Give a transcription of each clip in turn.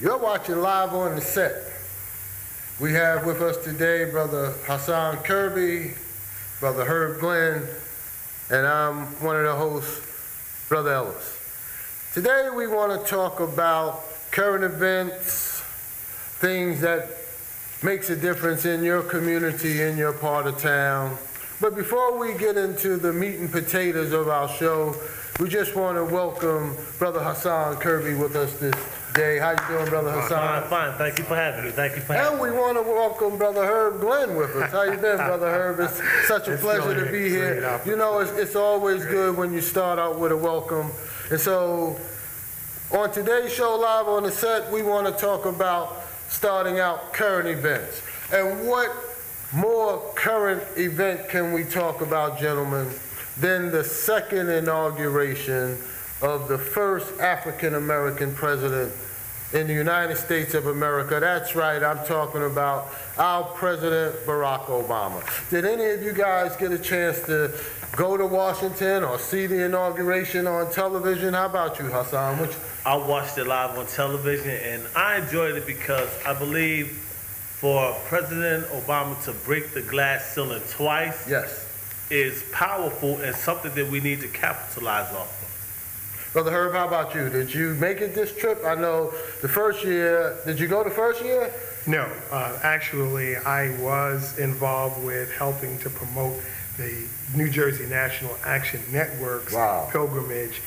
You're watching Live on the Set. We have with us today Brother Hassan Kirby, Brother Herb Glenn, and I'm one of the hosts, Brother Ellis. Today we want to talk about current events, things that makes a difference in your community, in your part of town. But before we get into the meat and potatoes of our show, we just want to welcome Brother Hassan Kirby with us this day. How you doing, Brother Hassan? Fine. Thank you for having me. And we want to welcome Brother Herb Glenn with us. How you been, Brother Herb? It's such a pleasure to be here. You know, it's always good when you start out with a welcome. And so, on today's show, Live on the Set, we want to talk about starting out current events. And what more current event can we talk about, gentlemen, than the second inauguration of the first African-American president in the United States of America? That's right, I'm talking about our President Barack Obama. Did any of you guys get a chance to go to Washington or see the inauguration on television? How about you, Hassan? I watched it live on television, and I enjoyed it because I believe for President Obama to break the glass ceiling twice is powerful and something that we need to capitalize off of. Brother Herb, how about you? Did you make it this trip? I know the first year, did you go the first year? No, actually I was involved with helping to promote the New Jersey National Action Network's pilgrimage.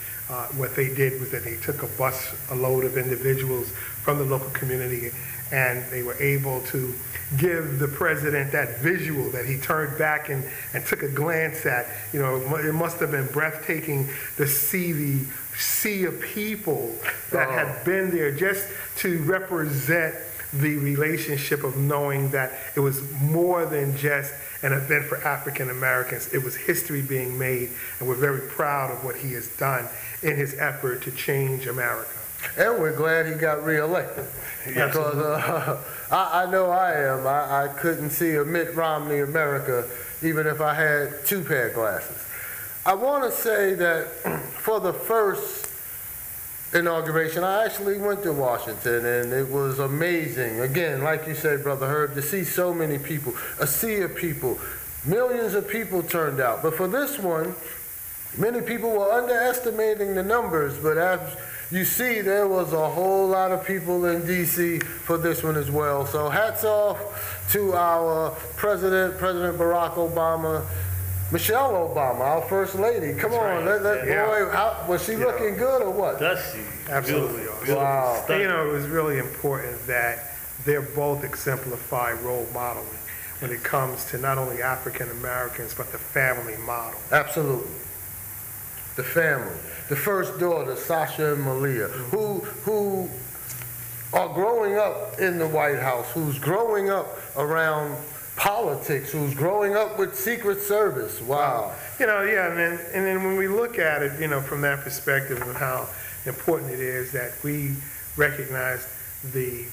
What they did was that they took a load of individuals from the local community, and they were able to give the president that visual that he turned back and took a glance at. You know, it must have been breathtaking to see the sea of people that had been there, just to represent the relationship of knowing that it was more than just an event for African Americans. It was history being made, and we're very proud of what he has done in his effort to change America. And we're glad he got reelected. Because I know I am. I couldn't see a Mitt Romney America even if I had 2 pair of glasses. I want to say that for the first inauguration, I actually went to Washington, and it was amazing. Again, like you said, Brother Herb, to see so many people, a sea of people. Millions of people turned out. But for this one, many people were underestimating the numbers, but as you see, there was a whole lot of people in D.C. for this one as well. So hats off to our President Barack Obama, Michelle Obama, our First Lady. Come on, boy, was she looking good or what? Does she? Absolutely. Wow. And, you know, it was really important that they're both exemplify role modeling when it comes to not only African Americans, but the family model. Absolutely. The family. The first daughter, Sasha and Malia, who are growing up in the White House, who's growing up around politics, who's growing up with Secret Service. Wow. You know, yeah, and then when we look at it, you know, from that perspective of how important it is that we recognize the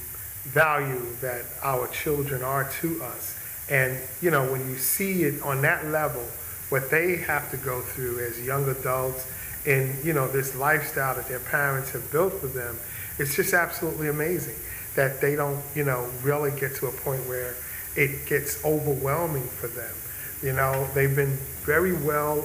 value that our children are to us. And, you know, when you see it on that level, what they have to go through as young adults and, you know, this lifestyle that their parents have built for them, it's just absolutely amazing that they don't, you know, really get to a point where it gets overwhelming for them. You know, they've been very well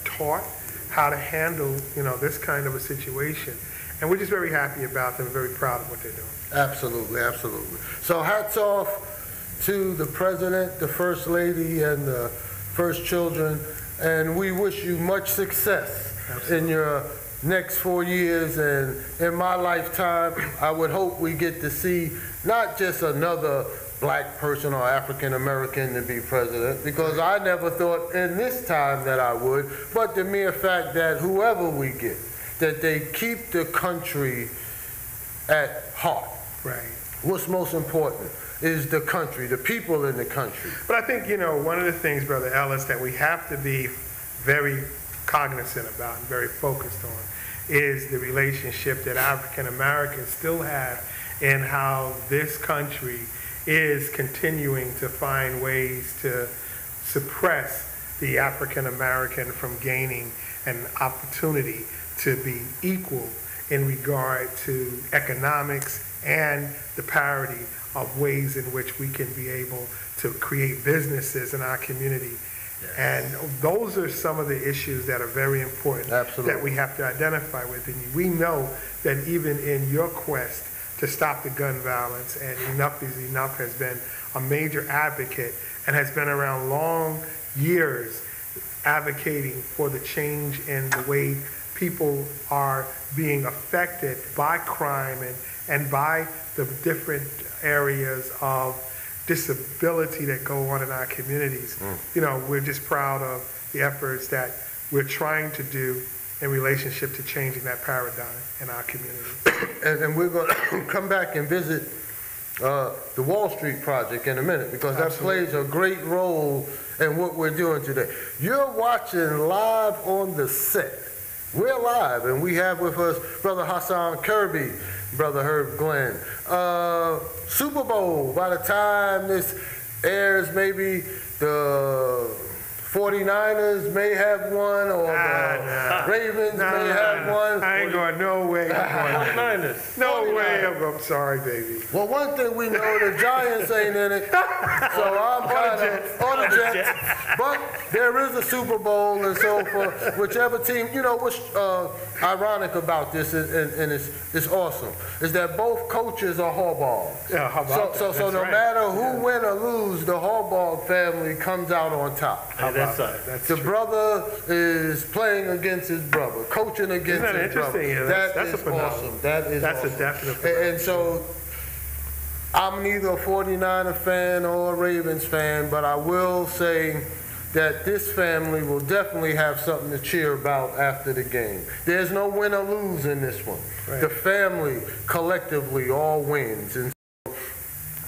taught how to handle, you know, this kind of a situation. And we're just very happy about them, very proud of what they're doing. Absolutely, absolutely. So hats off to the President, the First Lady, and the first children, and we wish you much success in your next 4 years. And in my lifetime, I would hope we get to see not just another black person or African American to be president, because I never thought in this time that I would, but the mere fact that whoever we get, that they keep the country at heart. Right. What's most important is the country, the people in the country. But I think, you know, one of the things, Brother Ellis, that we have to be very cognizant about and very focused on is the relationship that African Americans still have in how this country is continuing to find ways to suppress the African American from gaining an opportunity to be equal in regard to economics and the parity of ways in which we can be able to create businesses in our community. Yes. And those are some of the issues that are very important. Absolutely. That we have to identify with. And we know that even in your quest to stop the gun violence, and Enough is Enough has been a major advocate and has been around long years advocating for the change in the way people are being affected by crime and by the different areas of disability that go on in our communities. You know, we're just proud of the efforts that we're trying to do in relationship to changing that paradigm in our community. And we're going to come back and visit the Wall Street Project in a minute, because that plays a great role in what we're doing today. You're watching live on the set. We're live, and we have with us Brother Hassan Kirby, Brother Herb Glenn. Super Bowl, by the time this airs, maybe the 49ers may have one, or the Ravens may have one. I ain't going no way. No way. I'm sorry, baby. Well, one thing we know, the Giants ain't in it, so I'm kind of on the Jets. But there is a Super Bowl, and so for whichever team, you know, what's ironic about this, and it's awesome, is that both coaches are Harbaughs. Yeah, how about that? So no matter who win or lose, the Harbaugh family comes out on top. That's the brother is playing against his brother, coaching against his brother. Yeah, that's is awesome. That's awesome. A definite phenomenon. And so I'm neither a 49er fan or a Ravens fan, but I will say that this family will definitely have something to cheer about after the game. There's no win or lose in this one. Right. The family collectively all wins. And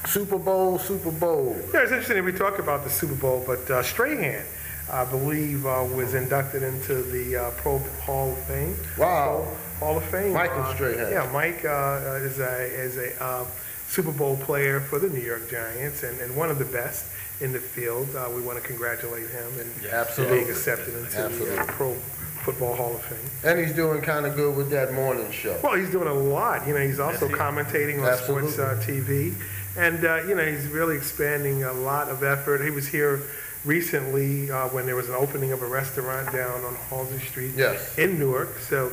Super Bowl. Yeah, it's interesting that we talk about the Super Bowl, but Strahan, I believe, was inducted into the Pro Hall of Fame. Wow. Hall of Fame. Michael Strahan. Yeah, Mike is a Super Bowl player for the New York Giants, and one of the best in the field. We want to congratulate him and being accepted into the Pro Football Hall of Fame. And he's doing kind of good with that morning show. Well, he's doing a lot. You know, he's also commentating on sports TV. And, you know, he's really expanding a lot of effort. He was here recently when there was an opening of a restaurant down on Halsey Street in Newark. So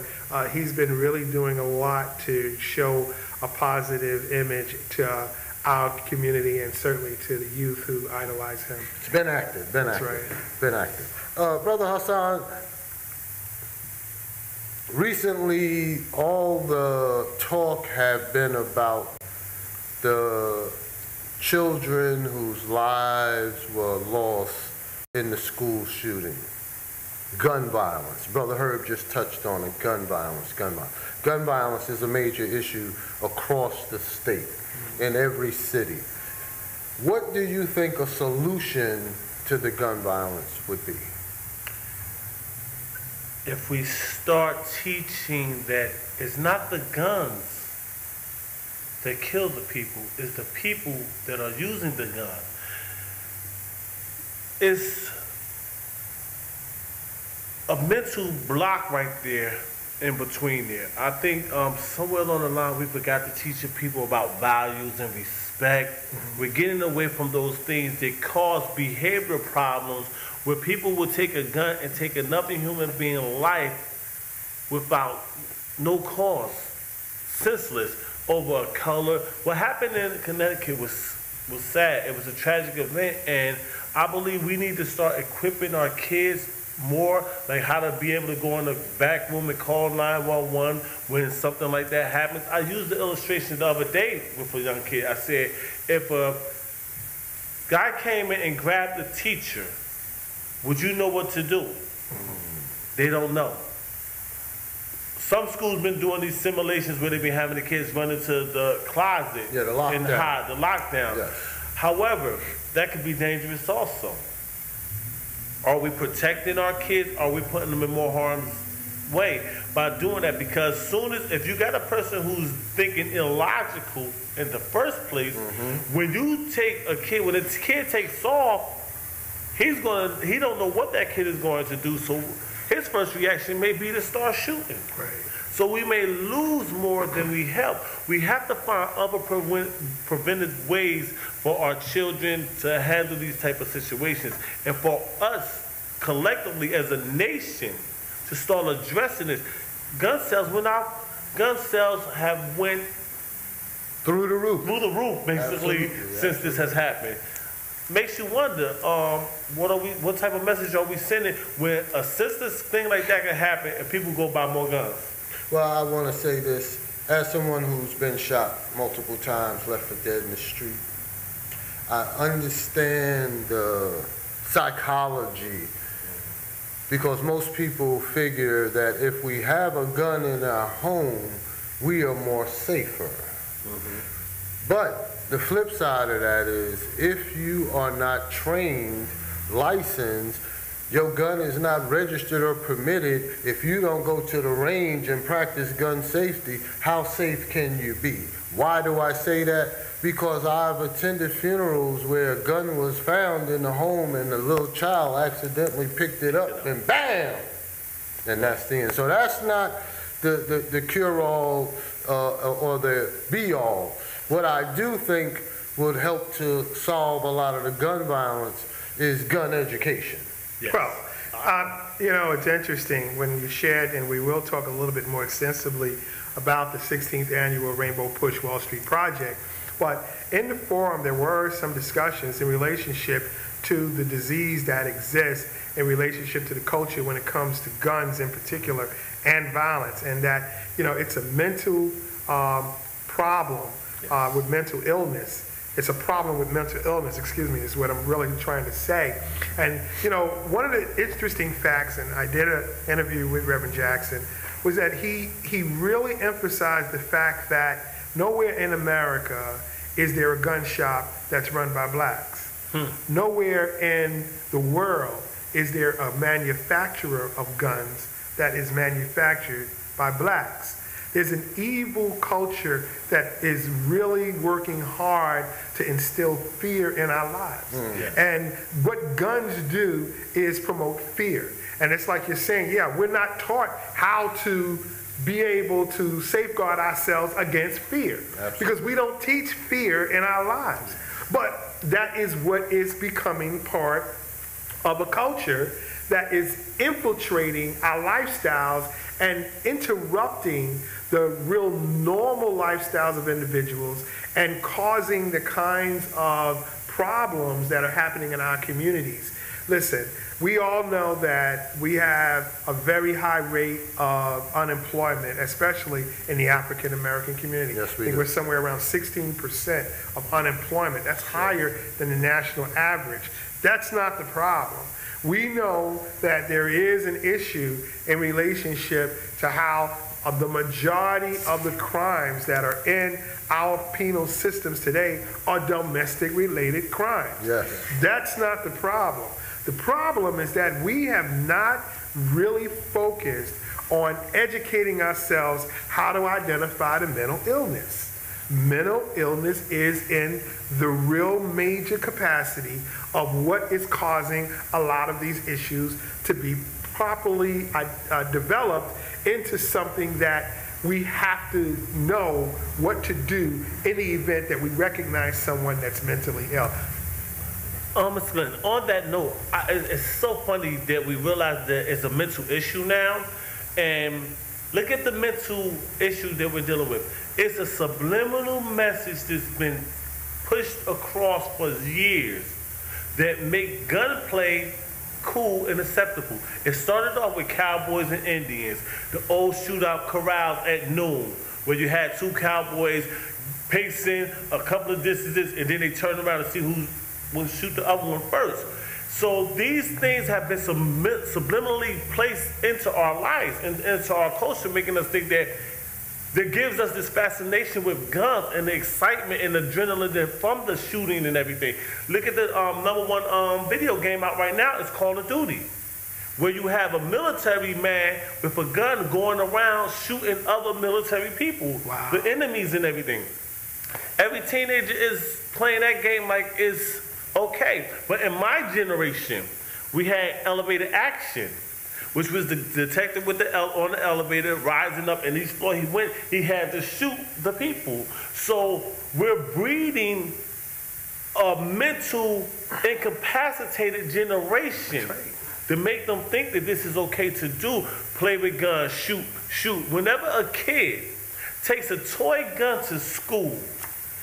he's been really doing a lot to show a positive image to our community and certainly to the youth who idolize him. It's been active. That's right. Been active. Brother Hassan, recently all the talk have been about the children whose lives were lost in the school shooting. Gun violence. Brother Herb just touched on it. Gun violence. Gun violence is a major issue across the state, in every city. What do you think a solution to the gun violence would be? If we start teaching that it's not the guns that kill the people, it's the people that are using the gun. It's a mental block right there in between there. I think somewhere along the line we forgot to teach the people about values and respect. We're getting away from those things that cause behavioral problems where people will take a gun and take another human being's life without no cause, senseless, over a color. What happened in Connecticut was sad. It was a tragic event, and I believe we need to start equipping our kids more, like how to be able to go in the back room and call 911 when something like that happens. I used the illustration the other day with a young kid. I said, if a guy came in and grabbed the teacher, would you know what to do? They don't know. Some schools been doing these simulations where they've been having the kids run into the closet and hide, the lockdown. Yes. However, that could be dangerous also. Are we protecting our kids? Are we putting them in more harm's way by doing that? Because soon as, if you got a person who's thinking illogical in the first place, when you take a kid, when a kid takes off, he don't know what that kid is going to do. So his first reaction may be to start shooting. Right. So we may lose more than we help. We have to find other preventive ways for our children to handle these type of situations. And for us, collectively as a nation, to start addressing this. Gun sales have went through the roof. Basically, since this has happened. Makes you wonder, what type of message are we sending when a senseless thing like that can happen and people go buy more guns? Well, I want to say this, as someone who's been shot multiple times, left for dead in the street, I understand the psychology, because most people figure that if we have a gun in our home, we are more safer. But the flip side of that is, if you are not trained, licensed, your gun is not registered or permitted, if you don't go to the range and practice gun safety, how safe can you be? Why do I say that? Because I've attended funerals where a gun was found in the home and the little child accidentally picked it up and bam! And that's the end. So that's not the cure-all or the be-all. What I do think would help to solve a lot of the gun violence is gun education. Yes. Well, you know, it's interesting when you shared, and we will talk a little bit more extensively about the 16th annual Rainbow Push Wall Street Project. But in the forum, there were some discussions in relationship to the disease that exists in relationship to the culture when it comes to guns in particular and violence, and that, you know, it's a mental problem with mental illness. It's a problem with mental illness, excuse me, is what I'm really trying to say. And, you know, one of the interesting facts, and I did an interview with Reverend Jackson, was that he really emphasized the fact that nowhere in America is there a gun shop that's run by blacks. Nowhere in the world is there a manufacturer of guns that is manufactured by blacks. There's an evil culture that is really working hard to instill fear in our lives. And what guns do is promote fear. And it's like you're saying, yeah, we're not taught how to be able to safeguard ourselves against fear. Because we don't teach fear in our lives. But that is what is becoming part of a culture that is infiltrating our lifestyles and interrupting the real normal lifestyles of individuals and causing the kinds of problems that are happening in our communities. Listen, we all know that we have a very high rate of unemployment, especially in the African American community. Yes, we I think do. we're somewhere around 16% of unemployment. That's higher than the national average. That's not the problem. We know that there is an issue in relationship to how the majority of the crimes that are in our penal systems today are domestic related crimes. Yes. That's not the problem. The problem is that we have not really focused on educating ourselves how to identify the mental illness. Mental illness is in the real major capacity of what is causing a lot of these issues to be properly developed into something that we have to know what to do in the event that we recognize someone that's mentally ill. Mr. Glenn, on that note, it's so funny that we realize that it's a mental issue now, and look at the mental issue that we're dealing with. It's a subliminal message that's been pushed across for years that make gunplay cool and acceptable. It started off with cowboys and Indians, the old shootout corrals at noon, where you had two cowboys pacing a couple of distances, and then they turned around to see who would shoot the other one first. So these things have been subliminally placed into our lives and into our culture, making us think that gives us this fascination with guns and the excitement and adrenaline from the shooting and everything. Look at the #1 video game out right now. It's Call of Duty, where you have a military man with a gun going around shooting other military people, the enemies and everything. Every teenager is playing that game like it's okay. But in my generation, we had elevated action, which was the detective with the on the elevator rising up, and each floor he had to shoot the people. So we're breeding a mental incapacitated generation to make them think that this is okay to do. Play with guns, shoot. Whenever a kid takes a toy gun to school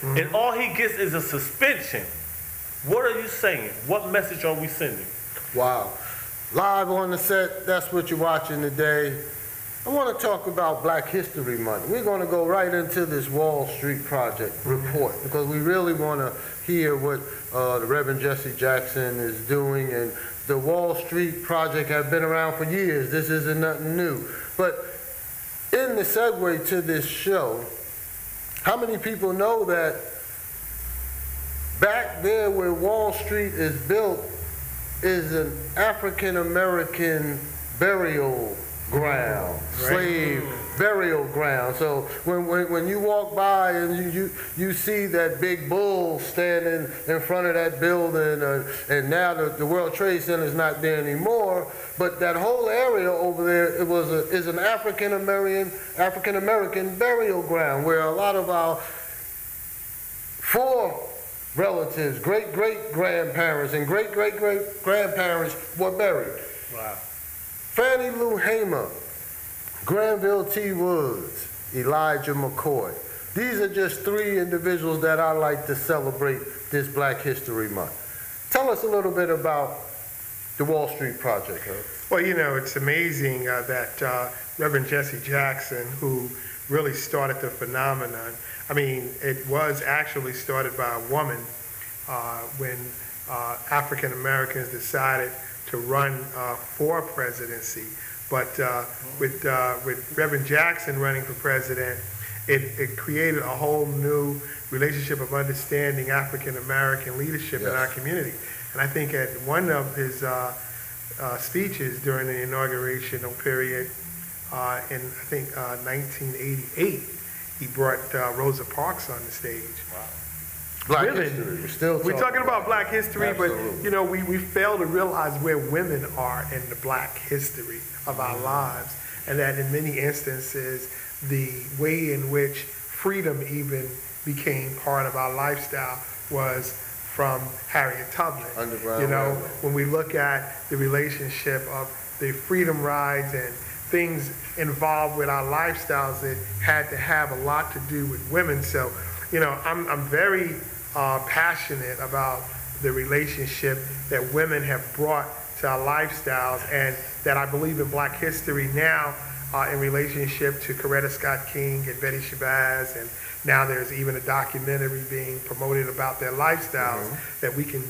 and all he gets is a suspension, what are you saying? What message are we sending? Wow. Live on the set, that's what you're watching today. I want to talk about Black History Month. We're going to go right into this Wall Street Project report because we really want to hear what the Reverend Jesse Jackson is doing. And the Wall Street Project has been around for years. This isn't nothing new. But in the segue to this show, how many people know that back there where Wall Street is built is an African American burial ground, slave burial ground. So when you walk by and you see that big bull standing in front of that building, and now the World Trade Center is not there anymore, but that whole area over there is an African American burial ground where a lot of our relatives, great-great-grandparents, and great-great-great-grandparents were buried. Wow. Fannie Lou Hamer, Granville T. Woods, Elijah McCoy. These are just three individuals that I like to celebrate this Black History Month. Tell us a little bit about the Wall Street Project, Herb. Well, you know, it's amazing that Reverend Jesse Jackson, who really started the phenomenon, I mean, it was actually started by a woman when African Americans decided to run for presidency. But with Reverend Jackson running for president, it created a whole new relationship of understanding African American leadership in our community. And I think at one of his speeches during the inaugurational period in, I think, 1988, he brought Rosa Parks on the stage. Wow. Black history. We're talking about Black history, but you know, we fail to realize where women are in the Black history of our lives, and that in many instances, the way in which freedom even became part of our lifestyle was from Harriet Tubman. Underground you know, Railroad. when we look at the relationship of the freedom rides and things involved with our lifestyles, it had to have a lot to do with women. So, you know, I'm very passionate about the relationship that women have brought to our lifestyles, and that I believe in Black history now in relationship to Coretta Scott King and Betty Shabazz, and now there's even a documentary being promoted about their lifestyles that we can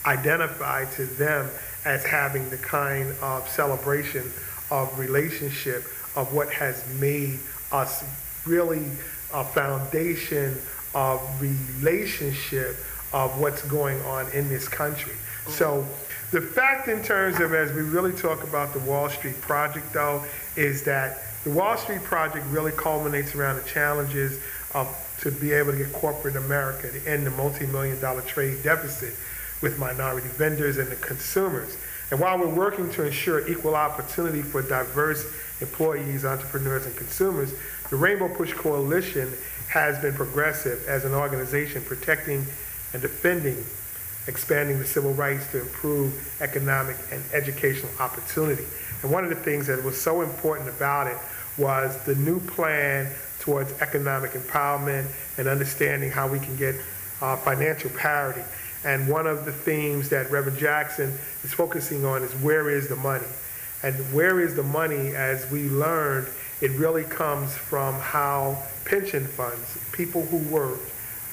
identify to them as having the kind of celebration of relationship of what has made us really a foundation of relationship of what's going on in this country. So the fact in terms of, as we really talk about the Wall Street Project though, is that the Wall Street Project really culminates around the challenges of to be able to get corporate America to end the multi-million-dollar trade deficit with minority vendors and the consumers. And while we're working to ensure equal opportunity for diverse employees, entrepreneurs, and consumers, the Rainbow Push Coalition has been progressive as an organization protecting and defending, expanding the civil rights to improve economic and educational opportunity. And one of the things that was so important about it was the new plan towards economic empowerment and understanding how we can get financial parity. And one of the themes that Reverend Jackson is focusing on is where is the money? And where is the money, as we learned, it really comes from how pension funds, people who work,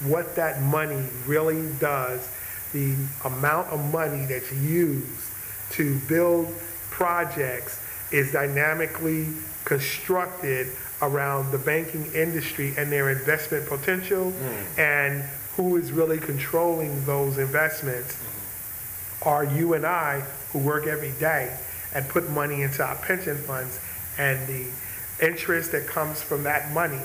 what that money really does, the amount of money that's used to build projects is dynamically constructed around the banking industry and their investment potential, and who is really controlling those investments are you and I, who work every day and put money into our pension funds, and the interest that comes from that money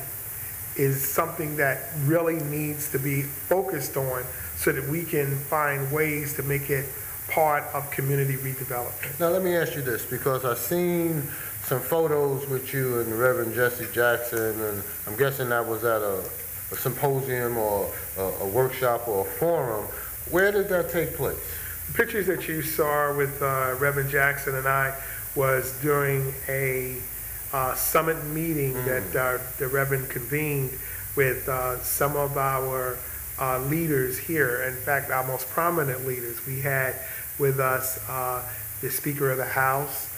is something that really needs to be focused on so that we can find ways to make it part of community redevelopment. Now let me ask you this, because I've seen some photos with you and Reverend Jesse Jackson, and I'm guessing that was at a symposium or a workshop or a forum. Where did that take place? The pictures that you saw with Reverend Jackson and I was during a summit meeting that the Reverend convened with some of our leaders here. In fact, our most prominent leaders. We had with us the Speaker of the House.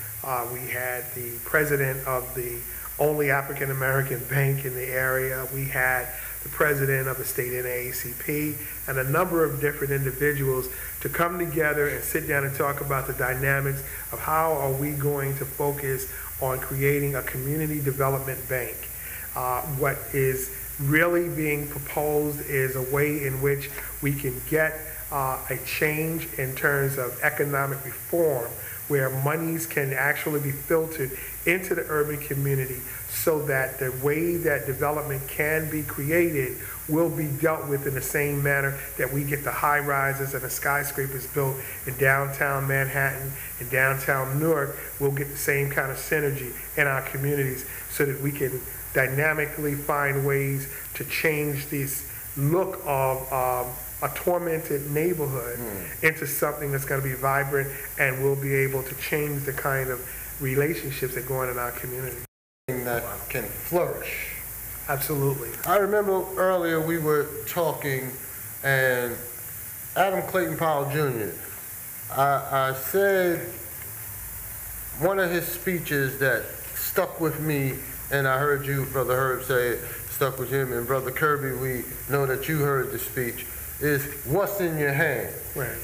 We had the president of the only African American bank in the area. We had the president of the state NAACP, and a number of different individuals to come together and sit down and talk about the dynamics of how are we going to focus on creating a community development bank. What is really being proposed is a way in which we can get a change in terms of economic reform, where monies can actually be filtered into the urban community so that the way that development can be created will be dealt with in the same manner that we get the high rises and the skyscrapers built in downtown Manhattan and downtown Newark. We'll get the same kind of synergy in our communities so that we can dynamically find ways to change this look of a tormented neighborhood into something that's going to be vibrant, and we'll be able to change the kind of relationships that go on in our community. That can flourish. Absolutely. I remember earlier we were talking, and Adam Clayton Powell Jr., I said one of his speeches that stuck with me, and I heard you, Brother Herb, say it stuck with him, and Brother Kirby, we know that you heard the speech, is what's in your hand. Right.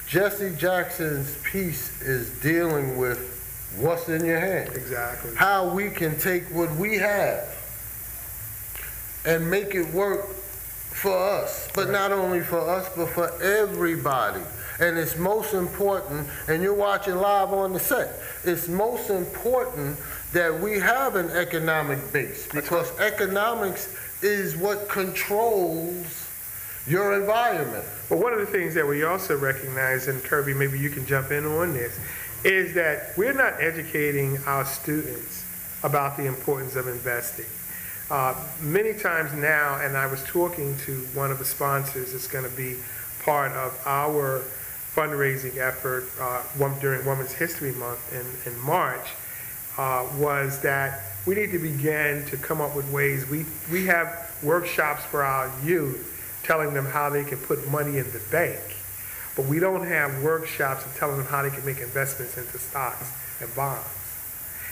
Jesse Jackson's piece is dealing with what's in your hand. Exactly. How we can take what we have and make it work for us, but not only for us, but for everybody. And it's most important, and you're watching live on the set, it's most important that we have an economic base, because economics is what controls your environment. But one of the things that we also recognize, and Kirby, maybe you can jump in on this, is that we're not educating our students about the importance of investing. Many times now, and I was talking to one of the sponsors that's going to be part of our fundraising effort during Women's History Month in March, was that we need to begin to come up with ways. We have workshops for our youth telling them how they can put money in the bank, but we don't have workshops of telling them how they can make investments into stocks and bonds.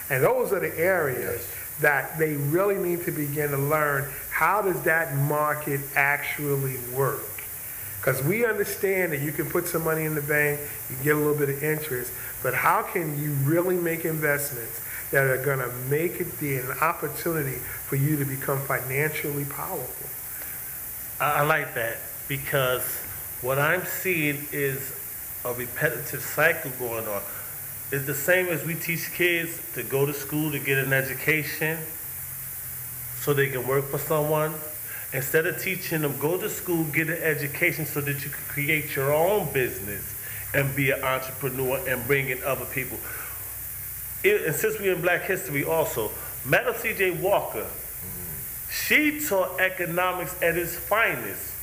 And those are the areas that they really need to begin to learn. How does that market actually work? Because we understand that you can put some money in the bank, you get a little bit of interest, but how can you really make investments that are going to make it be an opportunity for you to become financially powerful? I like that, because what I'm seeing is a repetitive cycle going on. It's the same as we teach kids to go to school to get an education so they can work for someone. Instead of teaching them, go to school, get an education so that you can create your own business and be an entrepreneur and bring in other people. And since we're in Black History also, Madam C.J. Walker, she taught economics at its finest.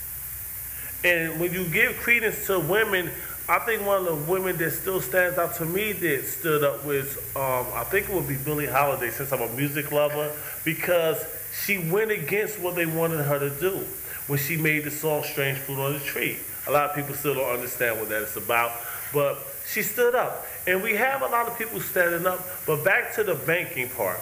And when you give credence to women, I think one of the women that still stands out to me that stood up was, I think it would be Billie Holiday, since I'm a music lover, because she went against what they wanted her to do when she made the song Strange Fruit on the Tree. A lot of people still don't understand what that is about, but she stood up. And we have a lot of people standing up, but back to the banking part.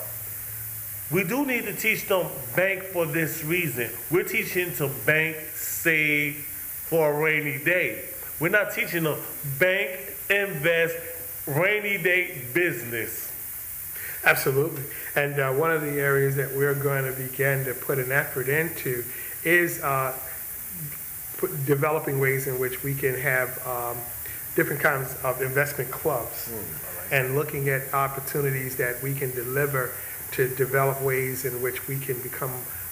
We do need to teach them bank for this reason. We're teaching to bank, save for a rainy day. We're not teaching them bank, invest, rainy day business. Absolutely. And one of the areas that we're going to begin to put an effort into is developing ways in which we can have different kinds of investment clubs and looking at opportunities that we can deliver to develop ways in which we can become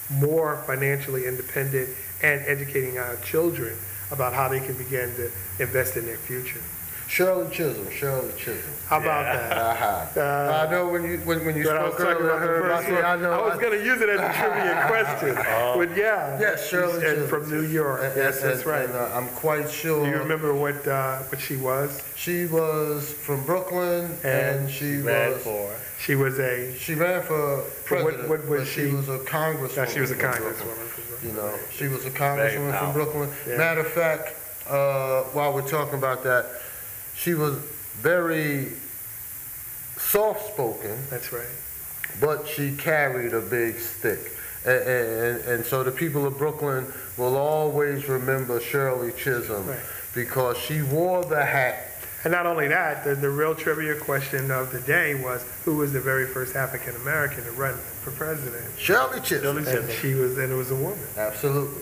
more financially independent and educating our children about how they can begin to invest in their future. Shirley Chisholm. How about that? I know when you spoke earlier, I was going to use it as a trivia question, but yeah. Yes, Shirley Chisholm. From New York. Yes, that's right. And, I'm quite sure. Do you remember what she was? She was from Brooklyn, and she ran for president. What was she? She was a congresswoman. She was a congresswoman. You know, she was a congresswoman from Brooklyn. Yeah. Matter of fact, while we're talking about that, she was very soft-spoken. That's right. But she carried a big stick. And so the people of Brooklyn will always remember Shirley Chisholm because she wore the hat. And not only that, the real trivia question of the day was, who was the very first African-American to run for president? Shirley Chisholm. And it was a woman. Absolutely.